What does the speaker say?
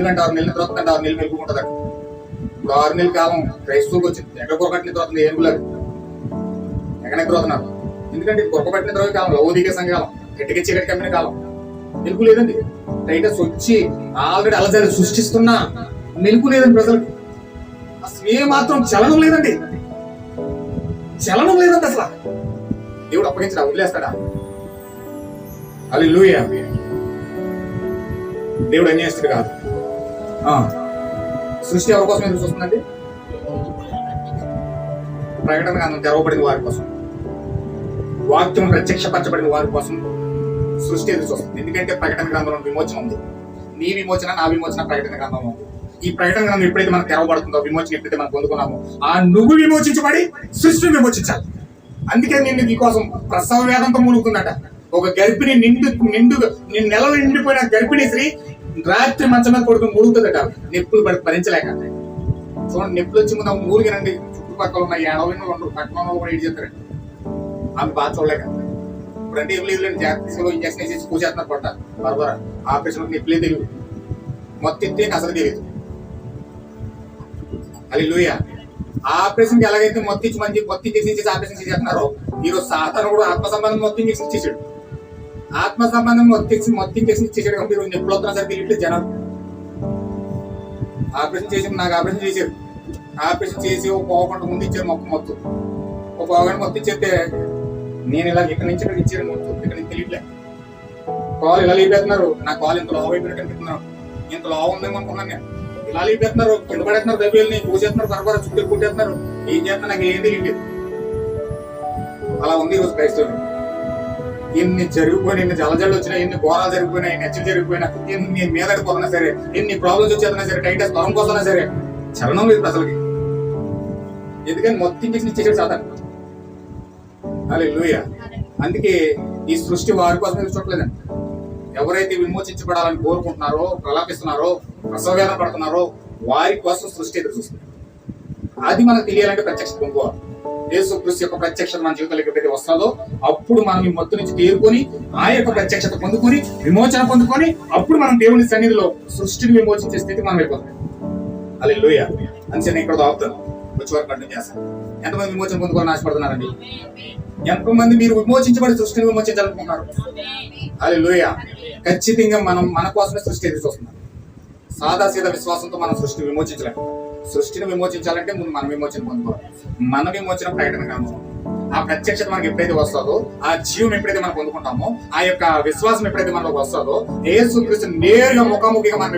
గంట 6 నెలల తర్వాత 6 నెలలు మెలుకుంటుందట. ఇప్పుడు 6 నెలల కాలం క్రైస్తవుకి వచ్చింది. ఎక్కడ కొరకట్టిన తర్వాత ఏనుగులాగా ఎక్కడ ఎదురవుతున్నారు. ఎందుకంటే ఇది కొరకబట్టిన తర్వాత కాలం, లౌకిక సంఘాలం, గట్టిగా చీకటి కమ్మిన కాలం. మెలుకు లేదండి. టైటస్ వచ్చి ఆల్రెడీ అలజడి సృష్టిస్తున్నా మెలుకు లేదండి ప్రజలకు. అసలు ఏ మాత్రం చలనం లేదండి. అసలు దేవుడు అప్పగించడా, వదిలేస్తాడా? హల్లెలూయా. దేవుడు అన్యాయస్తుడు కాదు. సృష్టి ఎవరి కోసం ఎదురు చూస్తుందండి? ప్రకటన గ్రంథం తెరవబడిన వారి కోసం, వాక్యం ప్రత్యక్షపరచబడిన వారి కోసం సృష్టి ఎదురు చూస్తుంది. ఎందుకంటే ప్రకటన గ్రంథంలో విమోచన ఉంది. నీ విమోచన, నా విమోచన ప్రకటన గ్రంథంలో ఉంది. ఈ ప్రకటన గ్రంథం ఎప్పుడైతే మనకు తెరవబడుతుందో, విమోచన ఎప్పుడైతే మనం పొందుకున్నామో, ఆ నువ్వు విమోచించబడి సృష్టిని విమోచించాలి. అందుకే నిన్ను నీకోసం ప్రసవ వేదంతో మూలుగుతుందట. ఒక గర్భిణి నెలలు నిండిపోయిన గర్భిణీ స్త్రీ రాత్రి మంచం మీద పడుకుని మూలుగుతుందట, నొప్పులు భరించలేక. చూడండి, నొప్పులు వచ్చి ముందు మూలిగినండి. చుట్టుపక్కల ఉన్న 80 పక్కన కూడా ఏడు చేస్తారండి. ఆమె బాగా చూడలేక. ఇప్పుడంటే ఏం లేదు, జాగ్రత్తలో ఇంజక్షన్ వేసేసి కూర్చేస్తున్నారు. పట్ట బరబర ఆపరేషన్ నొప్పులే తెలియదు, మొత్తం అసలు తెలియదు. హల్లెలూయా. ఆపరేషన్ కి ఎలాగైతే మొత్తం చేసి ఆపరేషన్ చేసేస్తున్నారో, ఈరోజు సాధారణ కూడా ఆత్మ సంబంధం మొత్తం చేసి ఇచ్చేసాడు. ఆత్మ సంబంధం మొత్తం చేసి ఇచ్చేసాడు. కాబట్టి ఈరోజు ఎప్పుడు వస్తున్నా సరే తెలియట్లేదు జనం. ఆపరేషన్ చేసి నాకు ఆపరేషన్ చేశారు. ఆపరేషన్ చేసి ఒక పావుగంట ముందు ఇచ్చారు మొత్తం. ఒక పావుగంట మొత్తం ఇచ్చేస్తే నేను ఇలా ఇక్కడి నుంచి ఇక్కడ ఇచ్చాను మొత్తం. ఇక్కడ నుంచి తెలియట్లే. కాలు ఇలా లేపేస్తున్నారు. నా కాలు ఇంత లావు అయిపోయినట్టు అనిపిస్తున్నారు. ఇంత లావు ఉందేమో అనుకున్నాను నేను. ఇలా లేపేస్తున్నారు, కింద పడేస్తున్నారు, దెబ్బల్ని పూసేస్తున్నారు, బరబర చుట్టూ కుట్టేస్తున్నారు. ఏం చేస్తున్నా నాకు ఏం తెలియలేదు. అలా ఉంది ఈరోజు క్రైస్తవులు. ఎన్ని జరిగిపోయినా, ఎన్ని జలజలు వచ్చినా, ఎన్ని ఘోరాలు జరిగిపోయినా, ఎన్ని హెచ్చలు జరిగిపోయినా, ఎన్ని మీదడిపోతున్నా సరే, ఎన్ని ప్రాబ్లమ్స్ వచ్చేస్తున్నా సరే, టైటస్ తరం కోసమైనా సరే చలనం లేదు ప్రజలకి. ఎందుకని మొత్తం చేసి ఇచ్చేసాడు సాధారణ. హల్లెలూయా. అందుకే ఈ సృష్టి వారి కోసం ఎదురు చూడలేదండి. ఎవరైతే విమోచించబడాలని కోరుకుంటున్నారో, ప్రలాపిస్తున్నారో, ప్రసవవేదన పడుతున్నారో వారి కోసం సృష్టి ఎదురు చూస్తుంది. అది మనకు తెలియాలంటే ప్రత్యక్షత పొందుకోవాలి. యేసుక్రీస్తు యొక్క ప్రత్యక్షత మన జీవితంలోకి ఎప్పుడైతే వస్తుందో, అప్పుడు మనం ఈ మొత్తం నుంచి తేరుకొని ఆ యొక్క ప్రత్యక్షత పొందుకొని, విమోచన పొందుకొని, అప్పుడు మనం దేవుని సన్నిధిలో సృష్టిని విమోచించే స్థితి మనం అయిపోతాం. హల్లెలూయా. అందుకే నేను ఇక్కడ ఆపుతాను, వచ్చి వరకు కంటిన్యూ చేస్తాను. ఎంతమంది విమోచన పొందుకోవాలని ఆశపడుతున్నారండి? ఎంతమంది మీరు విమోచించబడి సృష్టిని విమోచించాలనుకుంటున్నారు? హల్లెలూయా. ఖచ్చితంగా మన కోసమే సృష్టి ఎదురు చూస్తున్నారు. సాదాసీదా విశ్వాసంతో మనం సృష్టిని విమోచించలేము. సృష్టిని విమోచించాలంటే ముందు మన విమోచన పొందుకోవాలి. మన విమోచన ప్రకటన గ్రంథం. ఆ ప్రత్యక్షత మనకి ఎప్పుడైతే వస్తుందో, ఆ జీవం ఎప్పుడైతే మనం పొందుకుంటామో, ఆ యొక్క విశ్వాసం ఎప్పుడైతే మనకు వస్తుందో, యేసుక్రీస్తు నేరుగా ముఖాముఖిగా మనం